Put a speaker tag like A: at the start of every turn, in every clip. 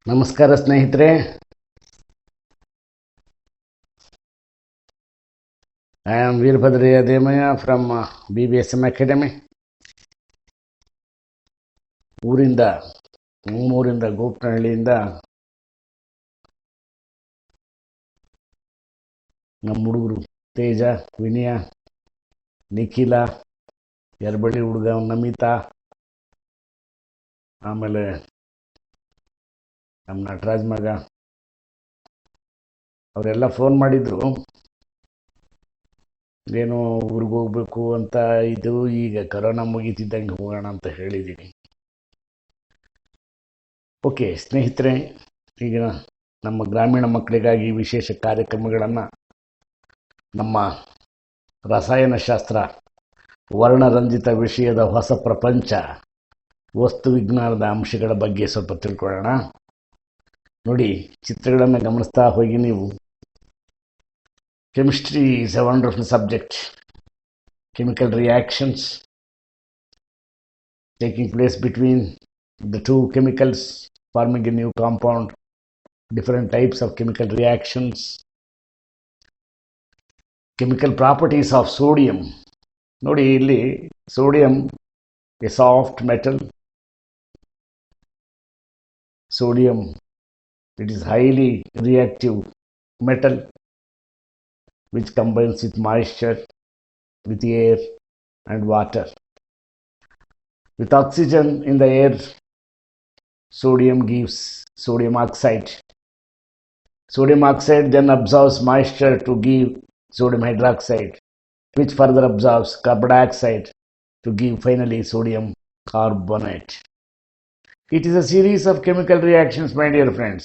A: ನಮಸ್ಕಾರ ಸ್ನೇಹಿತರೆ. I am Veerabhadraiah Demaiah from BBSM academy. ನಮ್ಮೂರಿಂದ ಗೋಪನಹಳ್ಳಿಯಿಂದ ನಮ್ಮ ಹುಡುಗರು ತೇಜ, ವಿನಯ, ನಿಖಿಲ, ಯರಬಳ್ಳಿ ಹುಡುಗ ನಮಿತಾ, ಆಮೇಲೆ ನಮ್ಮ ನಟರಾಜ್ ಮಗ ಅವರೆಲ್ಲ ಫೋನ್ ಮಾಡಿದ್ರು. ಏನೋ ಊರಿಗೆ ಹೋಗ್ಬೇಕು ಅಂತ. ಇದು ಈಗ ಕರೋನಾ ಮುಗೀತಿದ್ದಂಗೆ ಹೋಗೋಣ ಅಂತ ಹೇಳಿದ್ದೀನಿ. ಓಕೆ ಸ್ನೇಹಿತರೆ, ಈಗ ನಮ್ಮ ಗ್ರಾಮೀಣ ಮಕ್ಕಳಿಗಾಗಿ ವಿಶೇಷ ಕಾರ್ಯಕ್ರಮಗಳನ್ನು ನಮ್ಮ ರಸಾಯನಶಾಸ್ತ್ರ ವರ್ಣರಂಜಿತ ವಿಷಯದ ಹೊಸ ಪ್ರಪಂಚ ವಸ್ತು ವಿಜ್ಞಾನದ ಅಂಶಗಳ ಬಗ್ಗೆ ಸ್ವಲ್ಪ ತಿಳ್ಕೊಳ್ಳೋಣ. ನೋಡಿ, ಚಿತ್ರಗಳನ್ನು ಗಮನಿಸ್ತಾ ಹೋಗಿ ನೀವು. Chemistry is A wonderful subject. Chemical reactions taking place between the two chemicals forming a new compound, different types of chemical reactions, chemical properties of sodium. ನೋಡಿ, ಇಲ್ಲಿ sodium a soft metal. Sodium, it is highly reactive metal which combines with moisture, with air and water. With oxygen in the air, sodium gives sodium oxide. Sodium oxide then absorbs moisture to give sodium hydroxide, which further absorbs carbon dioxide to give finally sodium carbonate. It is a series of chemical reactions, my dear friends.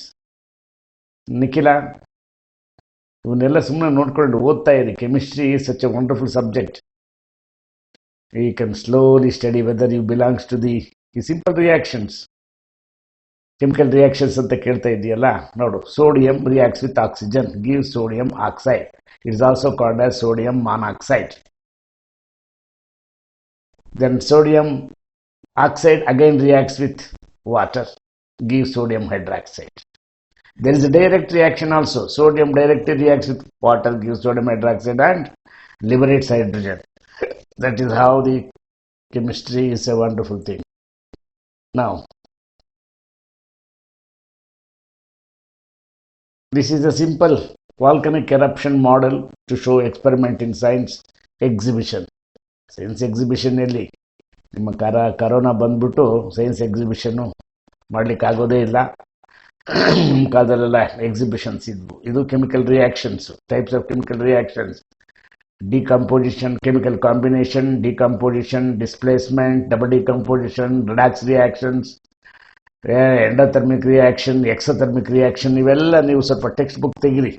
A: ನಿಖಿಲ, ಇವನ್ನೆಲ್ಲ ಸುಮ್ಮನೆ ನೋಡ್ಕೊಂಡು ಓದ್ತಾ ಇರಿ. Chemistry is such A wonderful subject. You can slowly study whether you belongs to the simple reactions. Chemical reactions ಅಂತ ಕೇಳ್ತಾ ಇದೆಯಲ್ಲ, ನೋಡು. Sodium reacts with oxygen, gives sodium oxide. It is also called as sodium monoxide. Then sodium oxide again reacts with water, gives sodium hydroxide. There is a direct reaction also. Sodium directly reacts with water, gives sodium hydroxide and liberates hydrogen. That is how the chemistry is a wonderful thing. Now, this is a simple volcanic eruption model to show experiment in science exhibition. Science exhibition ಅಲ್ಲಿ ನಿಮ್ಮ corona ಬಂದ್ಬಿಟ್ಟು science ಎಕ್ಸಿಬಿಷನ್ನು ಮಾಡ್ಲಿಕ್ಕೆ ಆಗೋದೇ ಇಲ್ಲ. ನಮ್ಮ ಕಾಲದಲ್ಲೆಲ್ಲ exhibitions ಇದ್ವು. ಇದು chemical reactions, types of chemical reactions. Decomposition, chemical combination, decomposition, displacement, double decomposition, redox reactions, endothermic reaction, exothermic reaction. ಇವೆಲ್ಲ ನೀವು ಸ್ವಲ್ಪ ಟೆಕ್ಸ್ಟ್ ಬುಕ್ ತೆಗಿರಿ.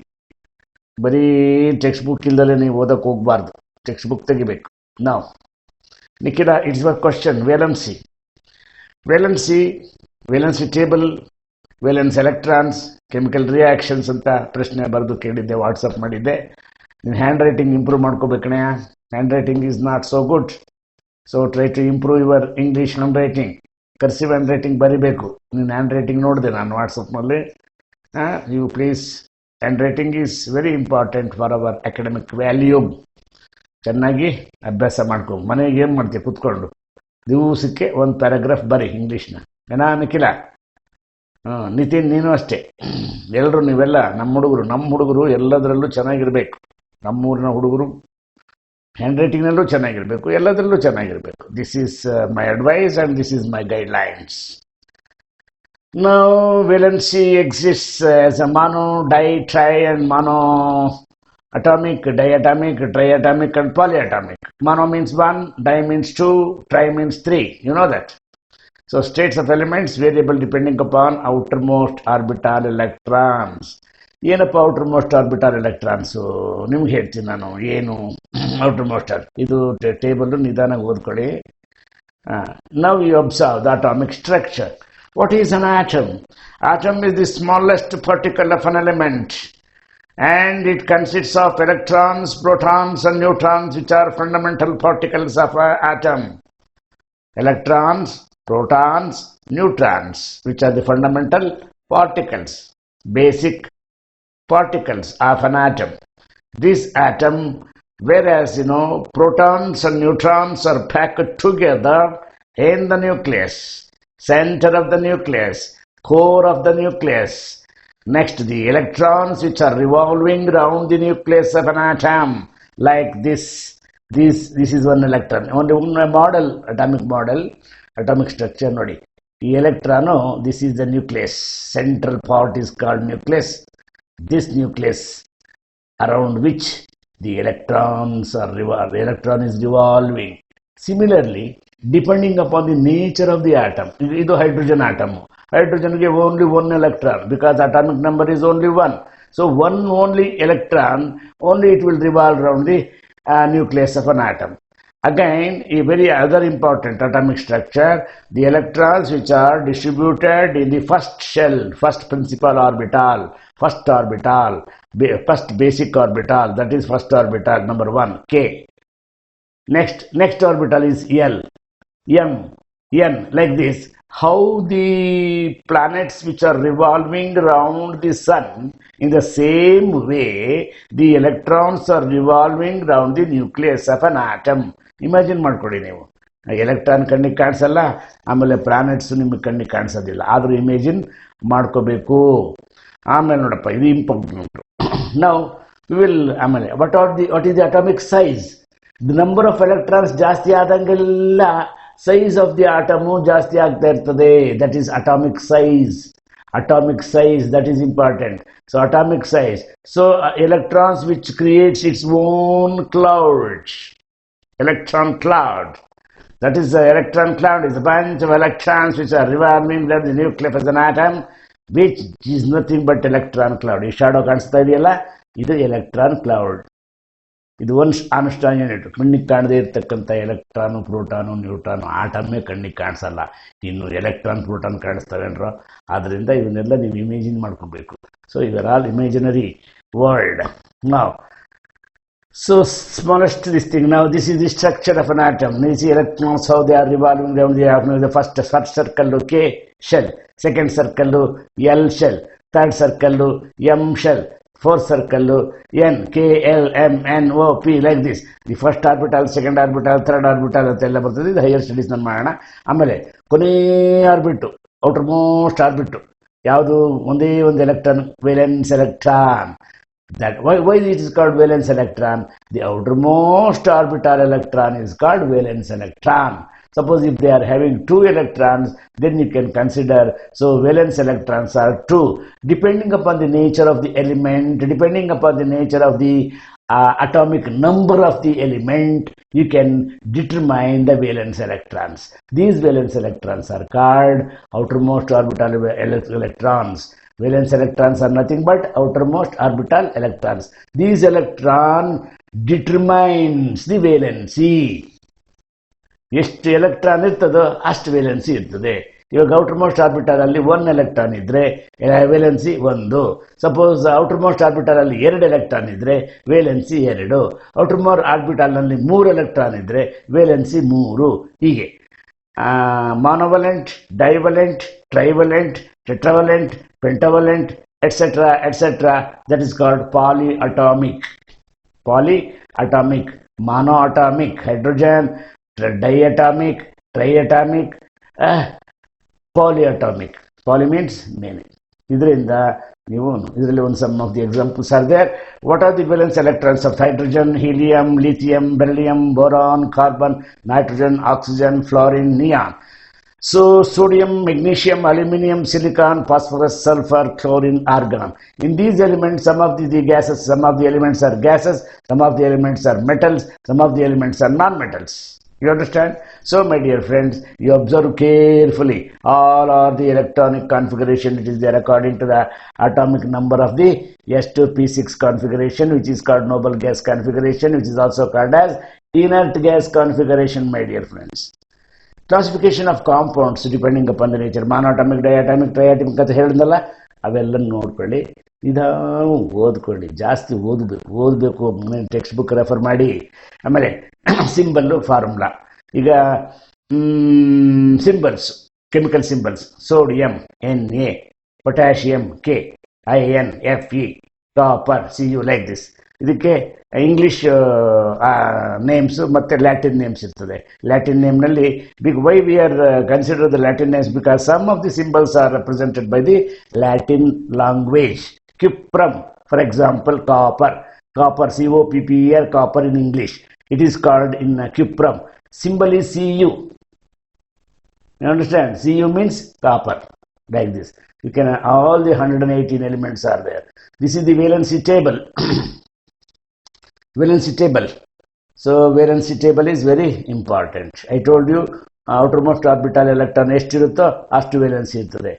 A: ಬರೀ ಟೆಕ್ಸ್ಟ್ ಬುಕ್ ಇಲ್ದಲೇ ನೀವು ಓದಕ್ಕೆ ಹೋಗಬಾರ್ದು. ಟೆಕ್ಸ್ಟ್ ಬುಕ್ ತೆಗಿಬೇಕು. ನಾವು Nikhila, it's your question. Valency table, valence electrons, chemical reactions ಅಂತ ಪ್ರಶ್ನೆ ಬರೆದು ಕೇಳಿದ್ದೆ, ವಾಟ್ಸಪ್ ಮಾಡಿದ್ದೆ. ನಿನ್ನ ಹ್ಯಾಂಡ್ ರೈಟಿಂಗ್ ಇಂಪ್ರೂವ್ ಮಾಡ್ಕೋಬೇಕಣೆ. Handwriting is not so good, so try to improve your English handwriting. Cursive handwriting ಬರಿಬೇಕು. ನಿನ್ನ ಹ್ಯಾಂಡ್ ರೈಟಿಂಗ್ ನೋಡಿದೆ ನಾನು ವಾಟ್ಸಪ್ನಲ್ಲಿ. You please, handwriting is very important for our academic value. ಚೆನ್ನಾಗಿ ಅಭ್ಯಾಸ ಮಾಡ್ಕೊ. ಮನೆಗೆ ಏನು ಮಾಡ್ತೀವಿ ಕೂತ್ಕೊಂಡು, ದಿವಸಕ್ಕೆ ಒಂದು ಪ್ಯಾರಾಗ್ರಾಫ್ ಬರಿ ಇಂಗ್ಲೀಷ್ನ. ಏನಾ ನಿಖಿಲ? ನಿತಿನ್, ನೀನು ಅಷ್ಟೇ. ಎಲ್ಲರೂ ನೀವೆಲ್ಲ ನಮ್ಮ ಹುಡುಗರು ಎಲ್ಲದರಲ್ಲೂ ಚೆನ್ನಾಗಿರ್ಬೇಕು. ನಮ್ಮೂರಿನ ಹುಡುಗರು ಹ್ಯಾಂಡ್ ರೈಟಿಂಗ್ನಲ್ಲೂ ಚೆನ್ನಾಗಿರಬೇಕು, ಎಲ್ಲದರಲ್ಲೂ ಚೆನ್ನಾಗಿರಬೇಕು. This is my advice and this is my guidelines. Now, valency exists as a mono, di, tri and mono atomic, diatomic, triatomic and polyatomic. Mono means 1, di means 2, tri means 3. You know that. So states of elements variable depending upon outermost orbital electrons. ಏನಪ್ಪ outermost orbital electrons ನಿಮ್ಗೆ ಹೇಳ್ತೀನಿ ನಾನು. ಏನು outermost ಇದು table ನಿಧಾನವಾಗಿ ಓದ್ಕೊಳ್ಳಿ. Now you observe the atomic structure. What is an atom? Atom is the smallest particle of an element and it consists of electrons, protons and neutrons, which are fundamental particles of an atom. Electrons, protons, neutrons, which are the fundamental particles, basic particles of an atom. This atom, whereas protons and neutrons are packed together in the nucleus, center of the nucleus, core of the nucleus. Next, the electrons which are revolving around the nucleus of an atom, like this. This is one electron. Only one model, atomic structure. Nodi. The electron, this is the nucleus. Central part is called nucleus. This nucleus around which the electrons are electron is revolving. Similarly, depending upon the nature of the atom, this is hydrogen atom. Hydrogen give only one electron because atomic number is only one. So one only electron, only it will revolve around the nucleus of an atom. Again, a very other important atomic structure, the electrons which are distributed in the first shell, first principal orbital, first basic orbital, that is first orbital, number 1, K. Next orbital is L, M, N, like this. How the planets which are revolving around the sun, in the same way, the electrons are revolving around the nucleus of an atom. Imagine ಮಾಡ್ಕೊಳ್ಳಿ ನೀವು. Electron ಕಣ್ಣಿಗೆ ಕಾಣಿಸಲ್ಲ, ಆಮೇಲೆ planets ನಿಮಗೆ ಕಣ್ಣಿಗೆ ಕಾಣಿಸೋದಿಲ್ಲ, ಆದರೂ ಇಮೇಜಿನ್ ಮಾಡ್ಕೋಬೇಕು. ಆಮೇಲೆ ನೋಡಪ್ಪ, ಇದು ಇಂಪಾರ್ಟೆಂಟ್. ನಾವು ವಿಲ್ ಆಮೇಲೆ what is the atomic size? The number of electrons ಜಾಸ್ತಿ ಆದಂಗೆಲ್ಲ size of the atom ಜಾಸ್ತಿ ಆಗ್ತಾ ಇರ್ತದೆ. That is atomic size. Atomic size, that is important. So atomic size. So electrons which creates its own cloud. Electron cloud. That is the electron cloud is a bunch of electrons which are revolving around the nucleus of an atom, which is nothing but electron cloud. ಈ shadow ಕಾಣಿಸ್ತಾ ಇದೆಯಲ್ಲ, ಇದು electron cloud. ಇದು ಒಂದು Armstrong unit. ಕಣ್ಣಿಗೆ ಕಾಣದೇ ಇರತಕ್ಕಂಥ electron, proton, neutron, ಆಟಮ್ಮೇ ಕಣ್ಣಿಗೆ ಕಾಣಿಸಲ್ಲ. ಇನ್ನು ಎಲೆಕ್ಟ್ರಾನ್, ಪ್ರೋಟಾನ್ ಕಾಣಿಸ್ತವೆ ಅಂದ್ರು. ಆದ್ದರಿಂದ ಇವನ್ನೆಲ್ಲ ನೀವು ಇಮೇಜಿನ್ ಮಾಡ್ಕೊಬೇಕು. ಸೊ ಇವರ್ ಆಲ್ ಇಮೇಜಿನರಿ ವರ್ಲ್ಡ್. ನಾವು so smallest this thing. Now this is the structure of an atom. You see electrons how they are revolving around the atom. The first circle K shell, second circle L shell, third circle M shell, fourth circle N, K, L, M, N, O, P, like this. The first orbital, second orbital, third orbital ಅಂತೆಲ್ಲ ಬರ್ತದೆ. ಇದು higher studies ನಾನು ಮಾಡೋಣ. ಆಮೇಲೆ ಕೊನೆ orbit, outer most orbit ಯಾವುದು? ಒಂದೇ ಒಂದು electron, valence electron. That why it is called valence electron? The outermost orbital electron is called valence electron. Suppose if they are having 2 electrons, then you can consider, so valence electrons are 2. Depending upon the nature of the element, depending upon the nature of the atomic number of the element, you can determine the valence electrons. These valence electrons are called outermost orbital electrons. Valence electrons are nothing but outermost orbital electrons. These electron determines the valency. ಎಷ್ಟು electron ಇರ್ತದೋ ಅಷ್ಟು valency ಇರ್ತದೆ. ಇವಾಗ outermost orbital ಅಲ್ಲಿ 1 electron ಇದ್ರೆ valency 1. Suppose outermost orbital ಅಲ್ಲಿ 2 electron ಇದ್ರೆ valency 2. Outermost orbital ನಲ್ಲಿ 3 ಎಲೆಕ್ಟ್ರಾನ್ ಇದ್ರೆ ವೇಲೆನ್ಸಿ 3. ಹೀಗೆ monovalent, divalent, trivalent, tetravalent, pentavalent, etc., etc. That is called polyatomic. Polyatomic, monoatomic, hydrogen, diatomic, triatomic, polyatomic. Poly means many. ಇದರಿಂದ ನೀವು ಇದರಲ್ಲಿ ಒಂದು some of the examples are there. What are the valence electrons of hydrogen, helium, lithium, beryllium, boron, carbon, nitrogen, oxygen, fluorine, neon. So sodium, magnesium, aluminum, silicon, phosphorus, sulfur, chlorine, argon. In these elements, some of the gases, some of the elements are gases, some of the elements are metals, some of the elements are non-metals. You understand? So my dear friends, you observe carefully. All are the electronic configuration. It is there according to the atomic number of the S2P6 configuration, which is called noble gas configuration, which is also called as inert gas configuration, my dear friends. Classification of compounds depending upon the nature. Monatomic, diatomic, triatomic ಅಂತ ಹೇಳಿದ್ನಲ್ಲ, ಅವೆಲ್ಲ ನೋಡ್ಕೊಳ್ಳಿ. ನಿಧಾನ ಓದ್ಕೊಳ್ಳಿ, ಜಾಸ್ತಿ ಓದಬೇಕು. Text book refer ಮಾಡಿ. ಆಮೇಲೆ ಸಿಂಬಲ್ಲು, ಫಾರ್ಮುಲಾ. ಈಗ symbols, chemical symbols. Sodium Na, potassium KINFE, copper CU, like this. ಇದಕ್ಕೆ ಇಂಗ್ಲಿಷ್ ನೇಮ್ಸ್ ಮತ್ತು ಲ್ಯಾಟಿನ್ ನೇಮ್ಸ್ ಇರ್ತದೆ. ಲ್ಯಾಟಿನ್ ನೇಮ್ನಲ್ಲಿ why we are consider the Latin names because some of the symbols are represented by the Latin language. Cuprum, for example, copper, COPPER, copper in English. It is called in cuprum. Symbol is Cu. You understand? Cu means copper, like this. You can, all the 118 elements are there. This is the valency table. Valency table. So valency table is very important. I told you outermost orbital electron ಎಷ್ಟಿರುತ್ತೋ ಅಷ್ಟು valency ಇರ್ತದೆ.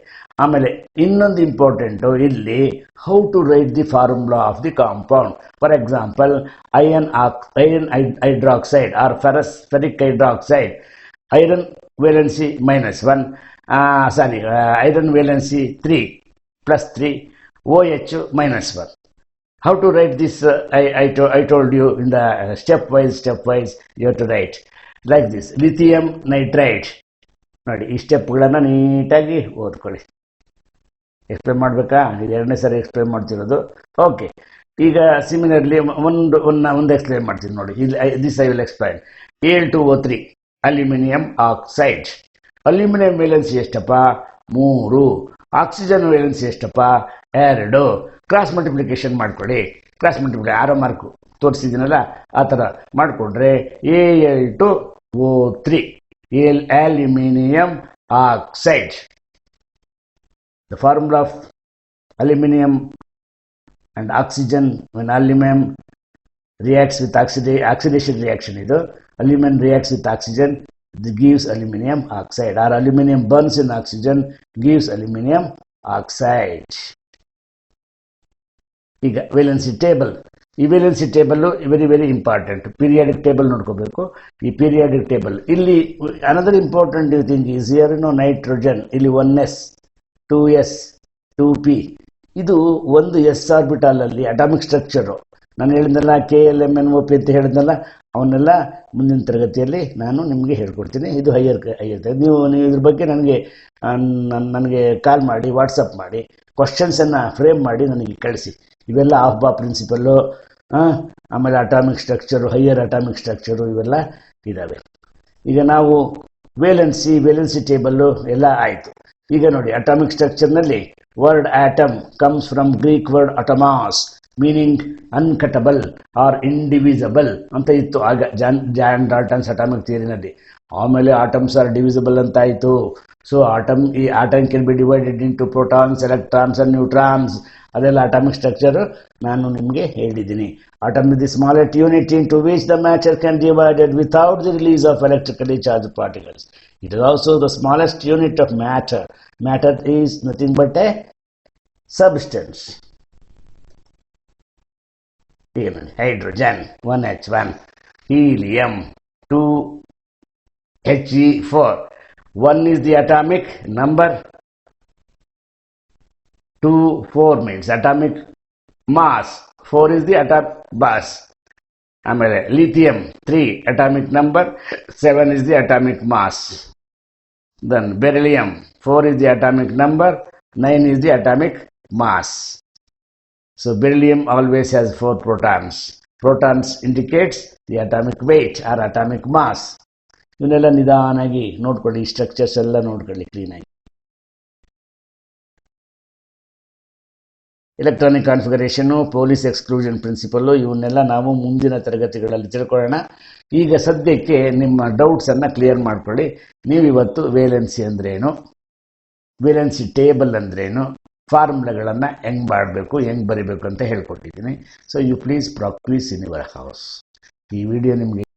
A: ಆಮೇಲೆ ಇನ್ನೊಂದು important ಇಲ್ಲಿ, how to write the formula of the compound. For example, iron hydroxide or ferric hydroxide, iron valency -1, iron valency 3 +3, OH -1. How to write this? I told you in the stepwise you have to write like this. Lithium nitride. ನೋಡಿ, ಈ ಸ್ಟೆಪ್ಗಳನ್ನು ನೀಟಾಗಿ ಓದ್ಕೊಳ್ಳಿ. Explain ಮಾಡಬೇಕಾ? ಇದು 2ನೇ ಸರಿ explain ಮಾಡ್ತಿರೋದು. Okay, ಈಗ ಸಿಮಿಲರ್ಲಿ ಒಂದು ಎಕ್ಸ್ಪ್ಲೇನ್ ಮಾಡ್ತೀನಿ ನೋಡಿ. This I will explain. Al2O3 aluminium oxide. Aluminium valency ಎಷ್ಟಪ್ಪ? 3. ಆಕ್ಸಿಜನ್ ವೇಲೆನ್ಸಿ ಎಷ್ಟಪ್ಪ? 2. ಕ್ರಾಸ್ ಮಲ್ಟಿಪ್ಲಿಕೇಶನ್ ಮಾಡಿಕೊಡಿ. ಕ್ರಾಸ್ ಮಲ್ಟಿಪ್ಲಿಕೇಶನ್ 6 ಮಾರ್ಕು ತೋರಿಸಿದ್ದೀನಲ್ಲ, ಆ ಥರ ಮಾಡಿಕೊಂಡ್ರೆ Al2O3 aluminium oxide. The formula of aluminum and oxygen, when aluminum reacts with oxidation reaction, aluminum reacts with oxygen, this gives aluminum oxide, or aluminum burns in oxygen gives aluminum oxide. ಈಗ valency table. ಈ valency table very very important. Periodic table ನೋಡ್ಕೋಬೇಕು. ಈ periodic table ಇಲ್ಲಿ another important thing is here nitrogen, ಇಲ್ಲಿ 1s 2s 2p, ಇದು ಒಂದು S orbital ಅಲ್ಲಿ atomic structure. ನಾನು ಹೇಳಿದ್ನಲ್ಲ KLMNOP ಅಂತ ಹೇಳಿದ್ನಲ್ಲ, ಅವನ್ನೆಲ್ಲ ಮುಂದಿನ ತರಗತಿಯಲ್ಲಿ ನಾನು ನಿಮಗೆ ಹೇಳ್ಕೊಡ್ತೀನಿ. ಇದು ಹೈಯರ್ ನೀವು ಇದ್ರ ಬಗ್ಗೆ ನನಗೆ ಕಾಲ್ ಮಾಡಿ, ವಾಟ್ಸಪ್ ಮಾಡಿ, ಕ್ವಶನ್ಸನ್ನು ಫ್ರೇಮ್ ಮಾಡಿ ನನಗೆ ಕಳಿಸಿ. ಇವೆಲ್ಲ ಆಫ್ಬಾ ಪ್ರಿನ್ಸಿಪಲ್ಲು, ಆಮೇಲೆ atomic structure, higher atomic structure, ಇವೆಲ್ಲ ಇದ್ದಾವೆ. ಈಗ ನಾವು ವೇಲೆನ್ಸಿ ಟೇಬಲ್ಲು ಎಲ್ಲ ಆಯಿತು. ಈಗ ನೋಡಿ, ಅಟಾಮಿಕ್ ಸ್ಟ್ರಕ್ಚರ್ನಲ್ಲಿ word atom comes from Greek word atomos, meaning uncuttable or indivisible ಅಂತ ಇತ್ತು ಆಗ ಜಾನ್ ಡಾಲ್ಟನ್ಸ್ ಅಟಾಮಿಕ್ ಥಿಯರಿನಲ್ಲಿ. ಆಮೇಲೆ ಆಟಮ್ಸ್ ಆರ್ ಡಿವಿಸಿಬಲ್ ಅಂತ ಆಯಿತು. ಸೊ ಈ atom can be divided into protons, electrons and neutrons. ಅದೆಲ್ಲ ಅಟಾಮಿಕ್ ಸ್ಟ್ರಕ್ಚರ್ ನಾನು ನಿಮಗೆ ಹೇಳಿದ್ದೀನಿ. Atom is the smallest unit into which the matter can divided without the release of electrically charge particles. It is also the smallest unit of matter. Matter is nothing but A substance. Hydrogen 1H1, helium 2He4. 1 is the atomic number, 2 4 means atomic mass, 4 is the atomic mass. ಆಮೇಲೆ lithium 3 atomic number, 7 is the atomic mass. Then beryllium 4 is the atomic number, 9 is the atomic mass. So beryllium always has 4 protons. Protons indicates the atomic weight or atomic mass. ಇವನ್ನೆಲ್ಲ ನಿಧಾನಾಗಿ ನೋಡ್ಕೊಳ್ಳಿ, structures ಎಲ್ಲ ನೋಡ್ಕೊಳ್ಳಿ ಕ್ಲೀನಾಗಿ. Electronic configuration, police exclusion principle, ಇವನ್ನೆಲ್ಲ ನಾವು ಮುಂದಿನ ತರಗತಿಗಳಲ್ಲಿ ತಿಳ್ಕೊಳ್ಳೋಣ. ಈಗ ಸದ್ಯಕ್ಕೆ ನಿಮ್ಮ ಡೌಟ್ಸನ್ನು ಕ್ಲಿಯರ್ ಮಾಡ್ಕೊಳ್ಳಿ. ನೀವಿವತ್ತು ವೇಲೆನ್ಸಿ ಅಂದ್ರೇನು, ವೇಲೆನ್ಸಿ ಟೇಬಲ್ ಅಂದ್ರೇನು, ಫಾರ್ಮುಲಾಗಳನ್ನು ಹೆಂಗೆ ಮಾಡಬೇಕು, ಹೆಂಗೆ ಬರಿಬೇಕು ಅಂತ ಹೇಳ್ಕೊಟ್ಟಿದ್ದೀನಿ. So you please practice in your house. ಈ ವಿಡಿಯೋ ನಿಮಗೆ